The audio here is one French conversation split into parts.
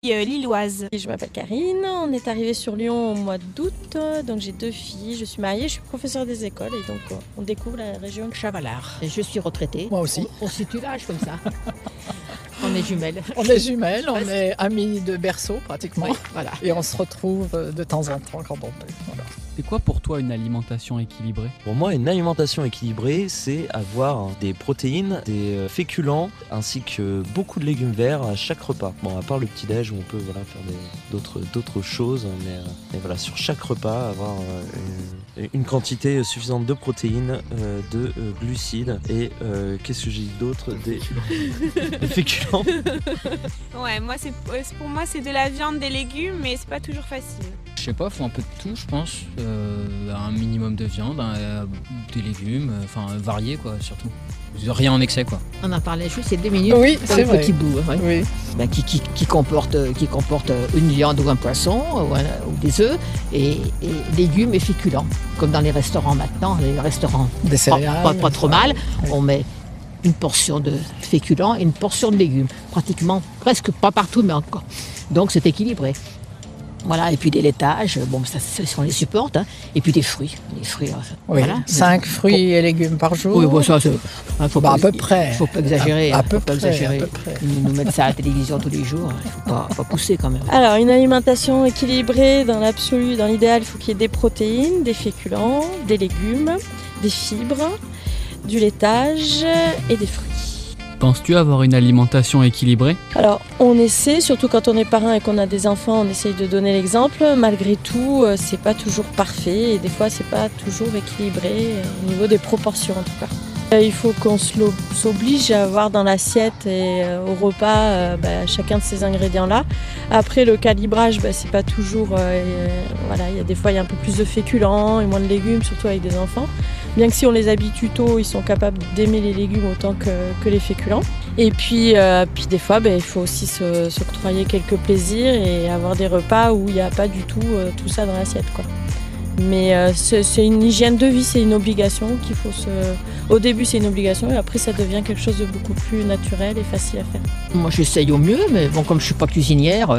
Lilloise. Je m'appelle Karine, on est arrivé sur Lyon au mois d'août, donc j'ai 2 filles, je suis mariée, je suis professeure des écoles et donc on découvre la région de Chavalard. Je suis retraitée. Moi aussi. On se situe l'âge comme ça. On est jumelles. On est jumelles, on est amies de berceau pratiquement. Oui, voilà. Et on se retrouve de temps en temps quand on peut. Voilà. C'est quoi pour toi une alimentation équilibrée ? Pour moi, une alimentation équilibrée, c'est avoir des protéines, des féculents, ainsi que beaucoup de légumes verts à chaque repas. Bon, à part le petit-déj où on peut faire d'autres choses, mais voilà, sur chaque repas, avoir une quantité suffisante de protéines, de glucides et qu'est-ce que j'ai dit d'autre ? Des féculents. Ouais, pour moi c'est de la viande, des légumes, mais c'est pas toujours facile. Je sais pas, faut un peu de tout, je pense. Un minimum de viande, des légumes, variés quoi, surtout. Rien en excès quoi. On en parlait juste il y a 2 minutes. Oui, pour c'est le vrai. petit bout. Hein. Oui. Ben, qui comporte une viande ou un poisson ou des œufs et légumes et féculents. Comme dans les restaurants maintenant, les restaurants Des céréales. pas trop mal, on met une portion de féculents et une portion de légumes. Pratiquement, presque pas partout, mais encore. Donc c'est équilibré. Voilà, et puis des laitages, bon, ça on les supporte, hein. Et puis des fruits. Les fruits, Oui. voilà. 5 fruits et légumes par jour. Oui, bon, ça, faut à peu près. Faut pas exagérer. À Faut peu pas près, exagérer. à peu près. Ils nous mettent ça à la télévision tous les jours. Il faut pas pousser quand même. Alors une alimentation équilibrée dans l'absolu, dans l'idéal, il faut qu'il y ait des protéines, des féculents, des légumes, des fibres, du laitage et des fruits. Penses-tu avoir une alimentation équilibrée ? Alors, on essaie, surtout quand on est parent et qu'on a des enfants, on essaye de donner l'exemple. Malgré tout, c'est pas toujours parfait et des fois, c'est pas toujours équilibré au niveau des proportions en tout cas. Il faut qu'on s'oblige à avoir dans l'assiette et au repas chacun de ces ingrédients-là. Après, le calibrage, c'est pas toujours... voilà, il y a des fois, il y a un peu plus de féculents et moins de légumes, surtout avec des enfants. Bien que si on les habitue tôt, ils sont capables d'aimer les légumes autant que les féculents. Et puis des fois, il faut aussi s'octroyer quelques plaisirs et avoir des repas où il n'y a pas du tout tout ça dans l'assiette, quoi. Mais c'est une hygiène de vie, c'est une obligation qu'il faut Au début, c'est une obligation et après, ça devient quelque chose de beaucoup plus naturel et facile à faire. Moi, j'essaye au mieux, mais bon, comme je suis pas cuisinière,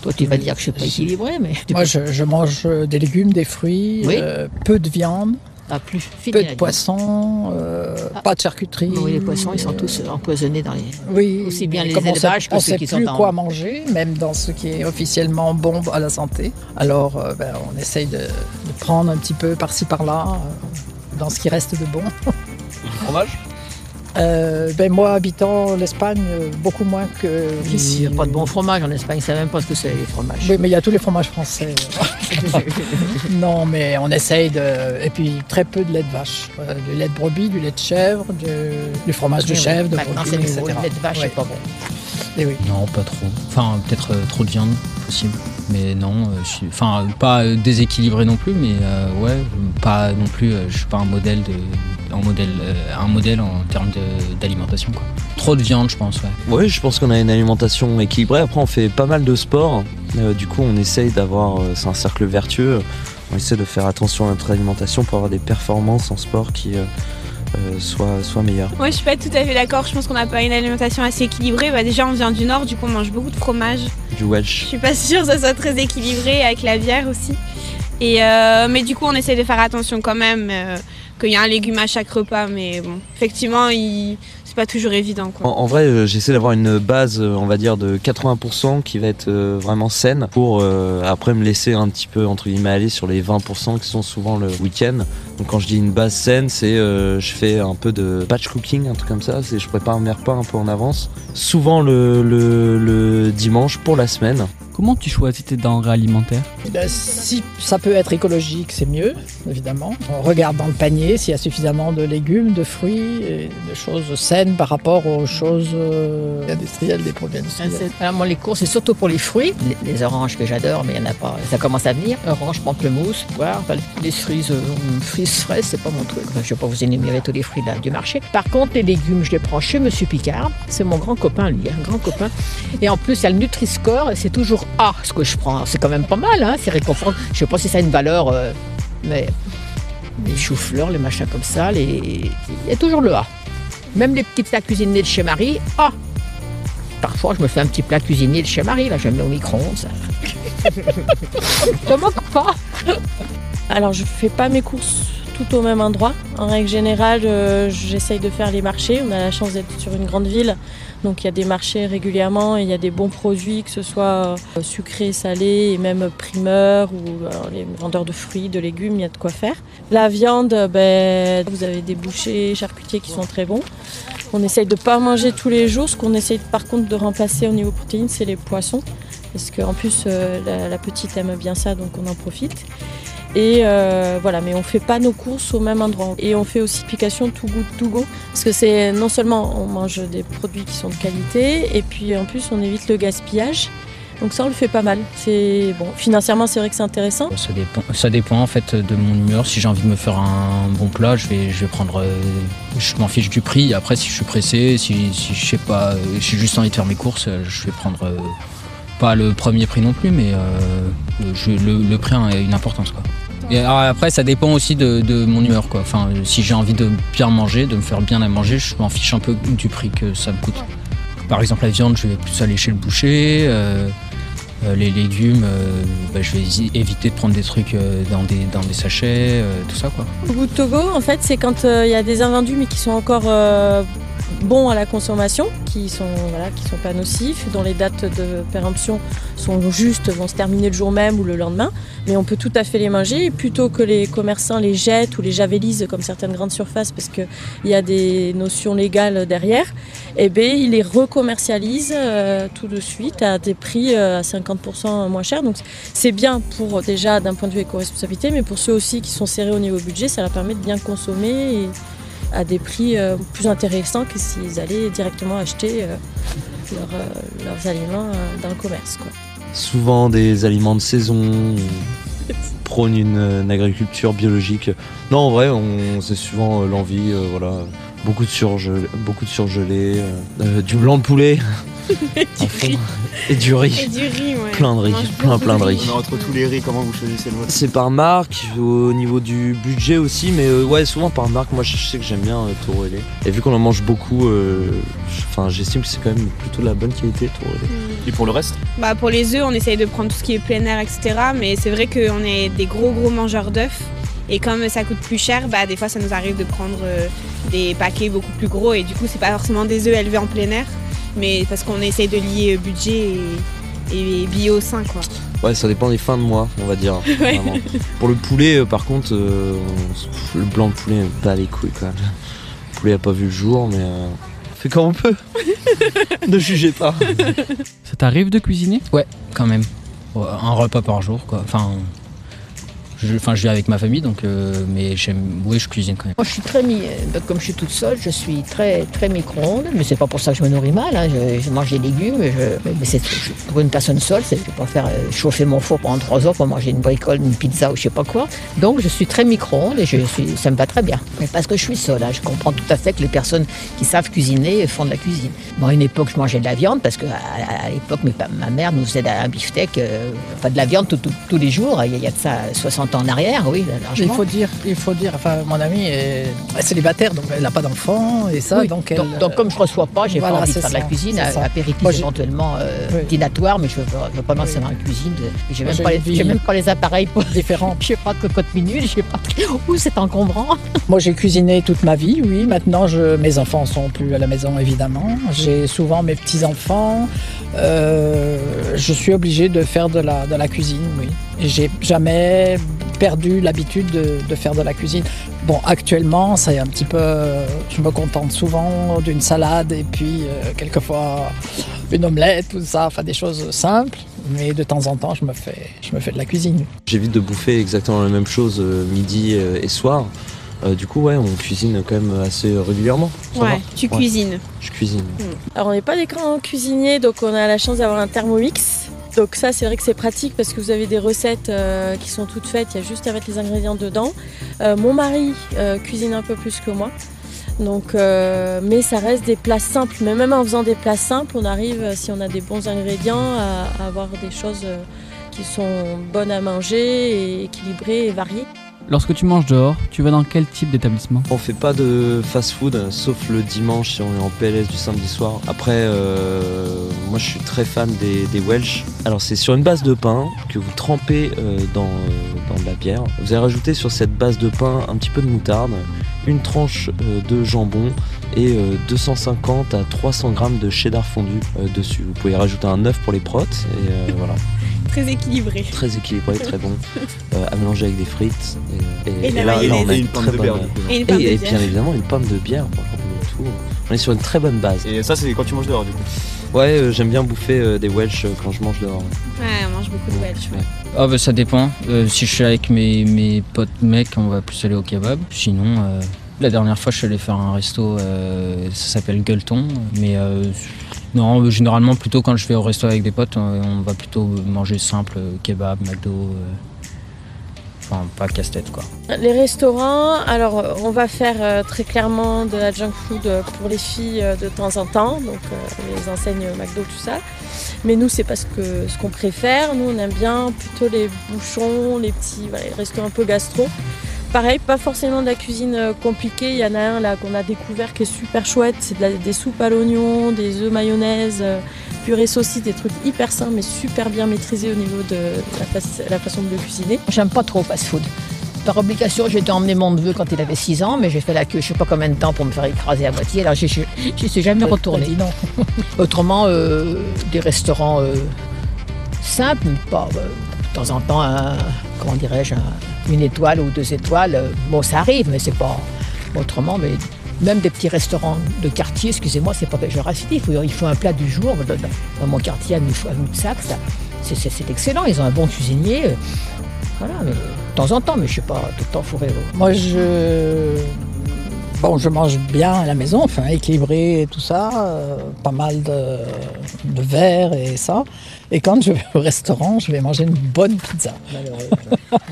toi, tu vas dire que je suis pas équilibrée, mais... Moi, je mange des légumes, des fruits, Oui. peu de viande, plus fine, peu de poissons, pas de charcuterie. Oui, les poissons, ils sont tous empoisonnés dans les... Oui, Aussi bien les comme élevages que on ceux sait qui sont plus dans... quoi manger, même dans ce qui est officiellement bon à la santé. Alors, on essaye de prendre un petit peu par-ci par-là, dans ce qui reste de bon. Fromage ? Moi, habitant l'Espagne, beaucoup moins Il qu'ici. n'y a pas de bon fromage en Espagne, ça ne sait même pas ce que c'est les fromages. Oui, mais il y a tous les fromages français. Non, mais on essaye et puis très peu de lait de vache. Du lait de brebis, du lait de chèvre, du fromage de chèvre, de Maintenant, brebis, c'est etc. nouveau, le lait de vache, Ouais. c'est pas bon. Et oui. Non, pas trop. Peut-être trop de viande, possible. Mais non, pas déséquilibré non plus, mais pas non plus, je suis pas un modèle en termes d'alimentation, quoi. Trop de viande, je pense, ouais. Oui, je pense qu'on a une alimentation équilibrée. Après, on fait pas mal de sport. Du coup, on essaye d'avoir... c'est un cercle vertueux. On essaie de faire attention à notre alimentation pour avoir des performances en sport qui soient meilleures. Moi je suis pas tout à fait d'accord, je pense qu'on n'a pas une alimentation assez équilibrée. Déjà on vient du nord, du coup on mange beaucoup de fromage. Du Je wedge. suis pas sûre que ça soit très équilibré avec la bière aussi. Mais du coup on essaie de faire attention quand même, qu'il y a un légume à chaque repas, mais bon, effectivement c'est pas toujours évident, quoi. En vrai, j'essaie d'avoir une base, on va dire, de 80% qui va être vraiment saine pour après me laisser un petit peu, entre guillemets, aller sur les 20% qui sont souvent le week-end. Donc quand je dis une base saine, c'est je fais un peu de batch cooking, un truc comme ça. Je prépare mes repas un peu en avance. Souvent le dimanche pour la semaine. Comment tu choisis tes denrées alimentaires ? Si ça peut être écologique, c'est mieux, évidemment. On regarde dans le panier s'il y a suffisamment de légumes, de fruits et de choses saines par rapport aux choses industrielles, des produits industriels. Alors moi les courses c'est surtout pour les fruits, les oranges que j'adore mais il n'y en a pas, ça commence à venir, orange, pamplemousse, poire, les fraises c'est pas mon truc, je ne vais pas vous énumérer tous les fruits là, du marché. Par contre les légumes je les prends chez Monsieur Picard, c'est mon grand copain lui, un grand copain, et en plus il y a le Nutri-Score et c'est toujours A ce que je prends, c'est quand même pas mal, hein, c'est réconfortant, je sais pas si ça a une valeur, mais les choux-fleurs, les machins comme ça, il y a toujours le A. Même les petits plats cuisinés de chez Marie, A. Parfois, je me fais un petit plat cuisinier de chez Marie, là, je le mets au micro-ondes. Ça ne manque pas. Alors je fais pas mes courses tout au même endroit. En règle générale, j'essaye de faire les marchés. On a la chance d'être sur une grande ville, donc il y a des marchés régulièrement et il y a des bons produits, que ce soit sucrés, salés et même primeurs ou les vendeurs de fruits, de légumes, il y a de quoi faire. La viande, vous avez des bouchers, charcutiers qui sont très bons. On essaye de ne pas manger tous les jours. Ce qu'on essaye par contre de remplacer au niveau protéines, c'est les poissons. Parce qu'en plus, la petite aime bien ça, donc on en profite. Et voilà, mais on ne fait pas nos courses au même endroit. Et on fait aussi application Too Good To Go. Parce que c'est non seulement on mange des produits qui sont de qualité, et puis en plus on évite le gaspillage. Donc ça on le fait pas mal. C'est bon, financièrement c'est vrai que c'est intéressant. Ça dépend en fait de mon humeur. Si j'ai envie de me faire un bon plat, je vais prendre. Je m'en fiche du prix. Après si je suis pressé, si je sais pas, j'ai juste envie de faire mes courses, je vais prendre pas le premier prix non plus, mais le prix a une importance quoi. Et alors après ça dépend aussi de mon humeur quoi. Enfin si j'ai envie de bien manger, de me faire bien à manger, je m'en fiche un peu du prix que ça me coûte. Par exemple la viande, je vais plus aller chez le boucher. Les légumes, je vais éviter de prendre des trucs dans des sachets, tout ça quoi. Au goût de Togo, en fait, c'est quand il y a des invendus mais qui sont encore bons à la consommation, qui sont pas nocifs, dont les dates de péremption sont justes, vont se terminer le jour même ou le lendemain, mais on peut tout à fait les manger. Et plutôt que les commerçants les jettent ou les javelisent comme certaines grandes surfaces parce qu'il y a des notions légales derrière, ils les recommercialisent tout de suite à des prix à 50% moins chers. Donc c'est bien pour déjà d'un point de vue éco-responsabilité, mais pour ceux aussi qui sont serrés au niveau budget, ça leur permet de bien consommer et à des prix plus intéressants que s'ils allaient directement acheter leurs aliments dans le commerce, quoi. Souvent des aliments de saison, prône une agriculture biologique. Non, en vrai, c'est souvent l'envie, voilà. Beaucoup de surgelé, du blanc de poulet. Et du riz. Et du riz, ouais. Plein de riz, plein de riz. Mais entre tous les riz, comment vous choisissez le vôtre? C'est par marque, au niveau du budget aussi, mais ouais, souvent par marque. Moi, je sais que j'aime bien taureau ailé. Et vu qu'on en mange beaucoup, j'estime que c'est quand même plutôt de la bonne qualité, taureau ailé. Et pour le reste? Pour les œufs, on essaye de prendre tout ce qui est plein air, etc. Mais c'est vrai qu'on est des gros mangeurs d'œufs. Et comme ça coûte plus cher, des fois ça nous arrive de prendre des paquets beaucoup plus gros. Et du coup, c'est pas forcément des œufs élevés en plein air, mais parce qu'on essaye de lier budget et bio sain, quoi. Ouais, ça dépend des fins de mois, on va dire. Ouais. Pour le poulet, par contre, le blanc de poulet, pas les couilles, quoi. Le poulet a pas vu le jour, mais on fait comme on peut. Ne jugez pas. Ça t'arrive de cuisiner? Ouais, quand même. Un repas par jour, quoi. Enfin, je vis avec ma famille, donc, mais je cuisine quand même. Moi, je suis comme je suis toute seule, je suis très micro-ondes, mais c'est pas pour ça que je me nourris mal. Hein. Je mange des légumes, mais c'est pour une personne seule, je vais pas faire chauffer mon four pendant 3 heures pour manger une bricole, une pizza ou je sais pas quoi. Donc, je suis très micro-ondes et ça me va très bien. Mais parce que je suis seule, hein. Je comprends tout à fait que les personnes qui savent cuisiner font de la cuisine. Bon, à une époque, je mangeais de la viande parce que à l'époque, ma mère nous faisait un beefsteak, de la viande tous les jours. Il y a de ça 60 ans en arrière, oui, largement. Il faut dire, mon amie est célibataire, donc elle n'a pas d'enfant et ça, oui, donc comme je ne reçois pas, j'ai pas envie de faire de la cuisine, apéritif éventuellement dînatoire, mais je veux pas lancer dans la cuisine. J'ai même pas les appareils pour différents. Je sais pas de cocotte minute, je sais pas où c'est encombrant. Moi j'ai cuisiné toute ma vie, oui. Maintenant mes enfants sont plus à la maison évidemment. J'ai souvent mes petits enfants. Je suis obligée de faire de la cuisine, oui. Et j'ai jamais perdu l'habitude de faire de la cuisine. Bon, actuellement, c'est un petit peu... Je me contente souvent d'une salade et puis quelquefois une omelette, tout ça, des choses simples. Mais de temps en temps, je me fais de la cuisine. J'évite de bouffer exactement la même chose midi et soir. Du coup, ouais, on cuisine quand même assez régulièrement. Ouais, tu cuisines. Je cuisine. Alors, on n'est pas des grands cuisiniers, donc on a la chance d'avoir un Thermomix. Donc ça, c'est vrai que c'est pratique parce que vous avez des recettes qui sont toutes faites, il y a juste à mettre les ingrédients dedans. Mon mari cuisine un peu plus que moi, donc, mais ça reste des plats simples. Mais même en faisant des plats simples, on arrive, si on a des bons ingrédients, à avoir des choses qui sont bonnes à manger et équilibrées et variées. Lorsque tu manges dehors, tu vas dans quel type d'établissement ? On fait pas de fast-food, sauf le dimanche si on est en PLS du samedi soir. Après, moi je suis très fan des Welsh. Alors c'est sur une base de pain que vous trempez dans de la bière. Vous allez rajouter sur cette base de pain un petit peu de moutarde, une tranche de jambon et 250 à 300 grammes de cheddar fondu dessus. Vous pouvez rajouter un œuf pour les protes et voilà. Très équilibré. Très équilibré, très bon. À mélanger avec des frites. Et la là, mayonnaise. on a Et une une pomme très de bonne... bière, du coup. Et une pomme de Et bière. bien évidemment une pomme de bière. On est sur une très bonne base. Et ça, c'est quand tu manges dehors, du coup. Ouais, j'aime bien bouffer des Welsh quand je mange dehors. Ouais, on mange beaucoup de Welsh. Ouais. Ah bah ça dépend. Si je suis avec mes potes mecs, on va plus aller au kebab. Sinon, la dernière fois je suis allé faire un resto, ça s'appelle Gueuleton. Mais non, généralement plutôt quand je vais au resto avec des potes, on va plutôt manger simple, kebab, McDo. Enfin, pas casse-tête quoi. Les restaurants, alors on va faire très clairement de la junk food pour les filles de temps en temps, donc les enseignes McDo, tout ça. Mais nous, c'est pas ce qu'on préfère. Nous, on aime bien plutôt les bouchons, les petits les restos un peu gastro. Pareil, pas forcément de la cuisine compliquée. Il y en a un là qu'on a découvert qui est super chouette. C'est des soupes à l'oignon, des œufs mayonnaise, purée saucisse, des trucs hyper sains mais super bien maîtrisés au niveau de la façon de le cuisiner. J'aime pas trop fast-food. Par obligation, j'ai dû emmener mon neveu quand il avait 6 ans, mais j'ai fait la queue je sais pas combien de temps pour me faire écraser à moitié. Alors j'y suis jamais retournée. T'as dit non. Autrement, des restaurants simples, mais pas de temps en temps, comment dirais-je, une étoile ou 2 étoiles. Bon, ça arrive, mais c'est pas autrement. Mais même des petits restaurants de quartier, excusez-moi, c'est pas péjoratif. Il faut un plat du jour. Dans mon quartier à Moussac, c'est excellent. Ils ont un bon cuisinier. Voilà, mais de temps en temps, mais je sais pas tout le temps fourré. Moi, je mange bien à la maison, enfin équilibré et tout ça, pas mal de verre et ça. Et quand je vais au restaurant, je vais manger une bonne pizza.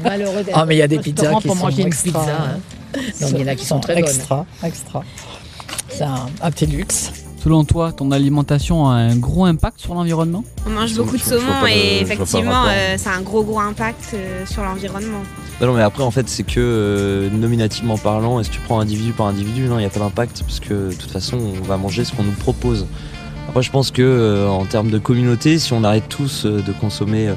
Malheureux. Ah, mais il y a des pizzas qui pour sont manger une extra. pizza. Hein. Donc il y en a qui sont très bonnes. Extra. C'est un petit luxe. Selon toi, ton alimentation a un gros impact sur l'environnement ? On mange Je- beaucoup de je vois saumon pas et je vois pas le effectivement, rapport. ça a un gros impact sur l'environnement. Non, mais après, en fait, c'est que nominativement parlant, est-ce que tu prends individu par individu, non, il n'y a pas d'impact, parce que de toute façon, on va manger ce qu'on nous propose. Après, je pense que en termes de communauté, si on arrête tous de consommer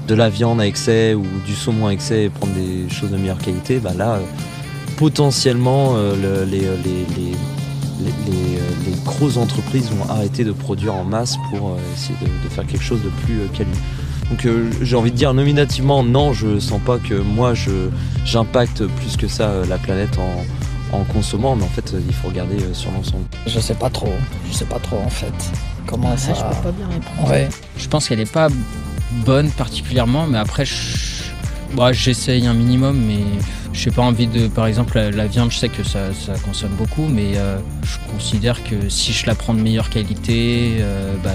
de la viande à excès ou du saumon à excès et prendre des choses de meilleure qualité, bah là, potentiellement, les grosses entreprises vont arrêter de produire en masse pour essayer de faire quelque chose de plus quali. Donc j'ai envie de dire nominativement, non, je sens pas que moi j'impacte plus que ça la planète en consommant, mais en fait il faut regarder sur l'ensemble. Je sais pas trop en fait. Comment ça. Je peux pas bien répondre. Ouais. Je pense qu'elle est pas bonne particulièrement, mais après j'essaye un minimum, mais j'ai pas envie de, par exemple la viande, je sais que ça consomme beaucoup, mais je considère que si je la prends de meilleure qualité,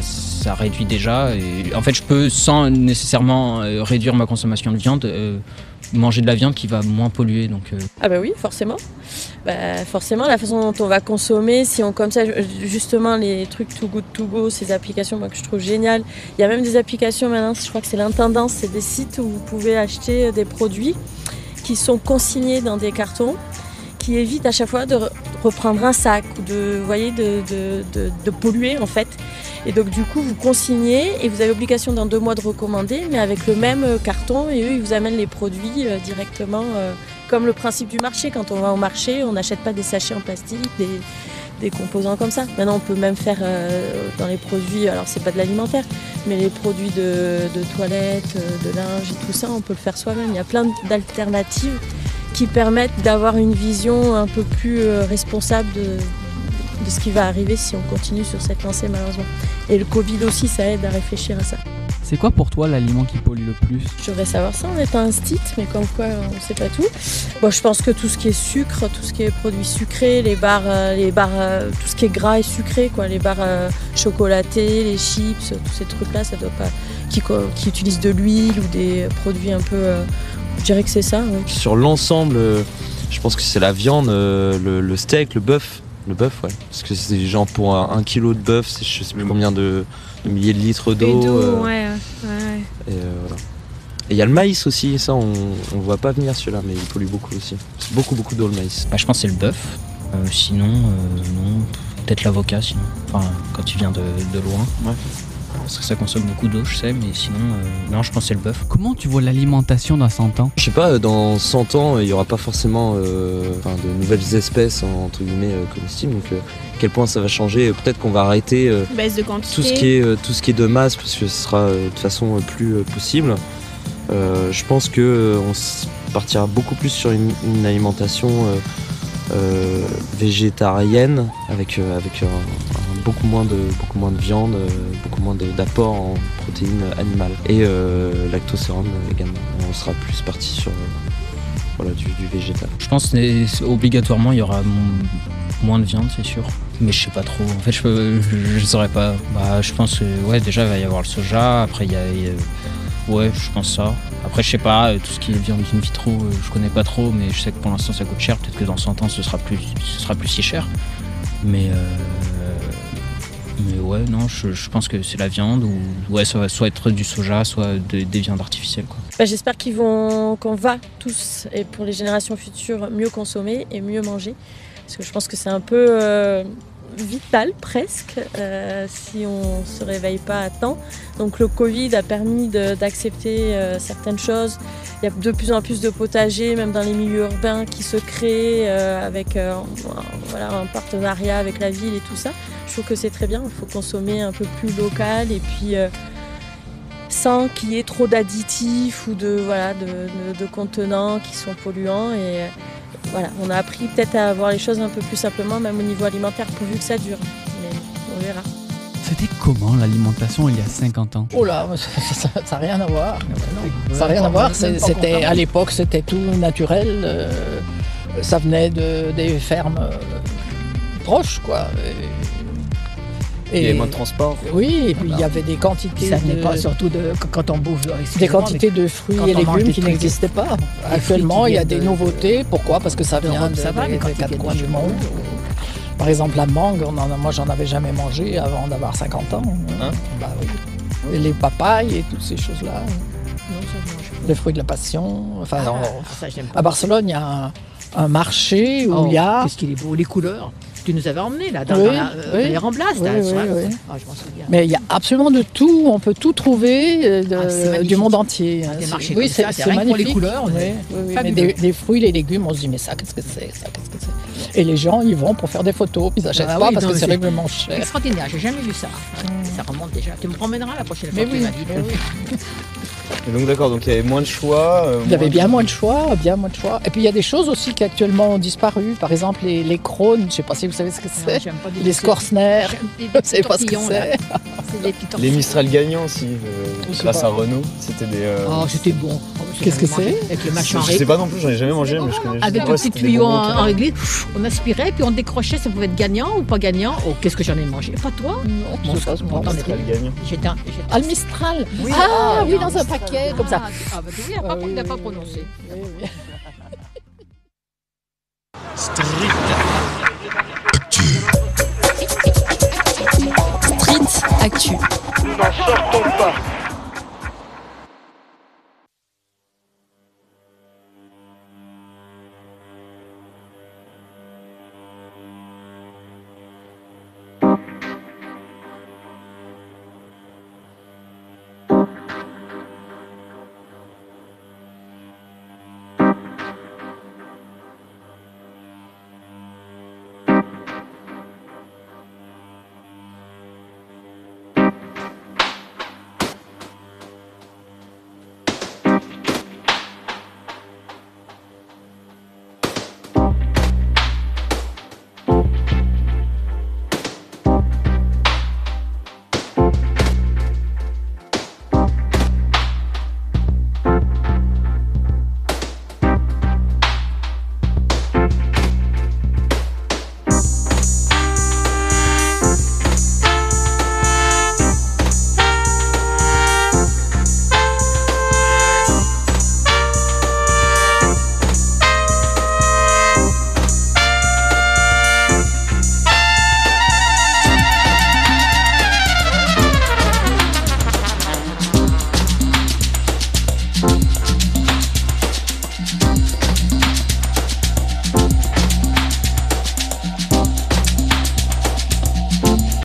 ça réduit déjà. Et en fait, je peux sans nécessairement réduire ma consommation de viande, manger de la viande qui va moins polluer. Donc, Ah bah oui, forcément. Forcément, la façon dont on va consommer, si on comme ça, justement les trucs Too Good To Go, ces applications moi, que je trouve géniales. Il y a même des applications maintenant, je crois que c'est l'Intendance, c'est des sites où vous pouvez acheter des produits qui sont consignés dans des cartons, qui évitent à chaque fois de reprendre un sac ou de polluer en fait. Et donc du coup vous consignez et vous avez l'obligation dans 2 mois de recommander, mais avec le même carton, et eux ils vous amènent les produits directement, comme le principe du marché. Quand on va au marché, on n'achète pas des sachets en plastique, des composants comme ça. Maintenant on peut même faire dans les produits, alors c'est pas de l'alimentaire, mais les produits de toilette, de linge et tout ça, on peut le faire soi-même. Il y a plein d'alternatives qui permettent d'avoir une vision un peu plus responsable de ce qui va arriver si on continue sur cette lancée malheureusement. Et le Covid aussi, ça aide à réfléchir à ça. C'est quoi pour toi l'aliment qui pollue le plus ? Je devrais savoir ça en étant un stit, mais comme quoi on ne sait pas tout. Bon, je pense que tout ce qui est sucre, tout ce qui est produits sucrés, les barres, tout ce qui est gras et sucré, quoi, les barres chocolatées, les chips, tous ces trucs-là, ça doit pas. Qui utilisent de l'huile ou des produits un peu. Je dirais que c'est ça. Ouais. Sur l'ensemble, je pense que c'est la viande, le steak, le bœuf. Le bœuf, ouais. Parce que c'est genre pour 1 kilo de bœuf, c'est je sais plus combien de milliers de litres d'eau. Ouais. Et voilà. Et il y a le maïs aussi, ça on voit pas venir celui-là, mais il pollue beaucoup aussi. C'est beaucoup d'eau le maïs. Je pense que c'est le bœuf. Sinon, non. Peut-être l'avocat, sinon. Enfin, quand tu viens de loin. Ouais. Parce que ça consomme beaucoup d'eau, je sais, mais sinon, non, je pense que c'est le bœuf. Comment tu vois l'alimentation dans 100 ans? Je sais pas, dans 100 ans, il y aura pas forcément de nouvelles espèces entre guillemets comestibles. Donc, à quel point ça va changer? Peut-être qu'on va arrêter Baisse de quantité. tout ce qui est de masse, parce que ce sera de toute façon plus possible. Je pense que on partira beaucoup plus sur une alimentation végétarienne avec beaucoup moins de viande, beaucoup moins d'apport en protéines animales et lactosérum également. On sera plus parti sur du végétal. Je pense que obligatoirement il y aura moins de viande, c'est sûr. Mais je sais pas trop. En fait, je saurais pas. Je pense que déjà il va y avoir le soja. Après il y a ouais, je pense ça. Après, je sais pas, tout ce qui est viande in vitro, je connais pas trop, mais je sais que pour l'instant ça coûte cher. Peut-être que dans 100 ans ce sera plus si cher. Mais ouais, non, je pense que c'est la viande ou ouais, ça va soit être du soja, soit des viandes artificielles, quoi. J'espère qu'on va tous, et pour les générations futures, mieux consommer et mieux manger. Parce que je pense que c'est un peu vital presque si on ne se réveille pas à temps. Donc le Covid a permis d'accepter certaines choses. Il y a de plus en plus de potagers, même dans les milieux urbains, qui se créent avec un partenariat avec la ville et tout ça. Je trouve que c'est très bien, il faut consommer un peu plus local et puis sans qu'il y ait trop d'additifs ou de contenants qui sont polluants. Et voilà, on a appris peut-être à voir les choses un peu plus simplement, même au niveau alimentaire, pourvu que ça dure. Mais on verra. C'était comment l'alimentation il y a 50 ans? Oh là, ça n'a rien à voir. Ça n'a rien à voir. À l'époque, c'était tout naturel. Ça venait des fermes proches, quoi. Il y avait moins de transport. Oui, et puis il y avait des quantités. Ça venait pas surtout quand on bouffe. Des quantités de fruits et légumes qui n'existaient pas. Actuellement, il y a des nouveautés. Pourquoi? Parce que ça vient des quatre coins du monde. Par exemple, la mangue, moi j'en avais jamais mangé avant d'avoir 50 ans. Hein? Oui. Et les papayes et toutes ces choses-là. Les fruits de la passion. Enfin, à Barcelone, il y a un marché où il y a. Qu'est-ce qu'il est beau, les couleurs. Tu nous avais emmenés là, dans les Ramblas. Je m'en souviens. Mais il y a absolument de tout, on peut tout trouver du monde entier. C'est magnifique. Pour les couleurs. Mais des fruits, les légumes, on se dit mais ça, qu'est-ce que c'est? Et les gens, ils vont pour faire des photos, ils n'achètent pas parce que c'est règlement cher. Extraordinaire, j'ai jamais vu ça. Ça remonte déjà. Tu me promèneras la prochaine fois. Et donc d'accord, donc il y avait moins de choix. Il y avait bien moins de choix. Et puis il y a des choses aussi qui actuellement ont disparu. Par exemple les crônes, je ne sais pas si vous savez ce que c'est. Les Scorsner, je ne sais pas ce que c'est. Les Mistral gagnants aussi, grâce à Renault. C'était des. C'était bon. Qu'est-ce que c'est? Avec le machin. Je sais pas non plus, j'en ai jamais mangé, mais je connais. Avec le petit tuyau en réglé, on aspirait, puis on décrochait, ça pouvait être gagnant ou pas gagnant. Oh, qu'est-ce que j'en ai mangé? Pas toi? Non, je sais pas. Le Mistral. Oui, dans un paquet, comme ça. Il n'a pas prononcé. Street Actu. Nous n'en sortons pas.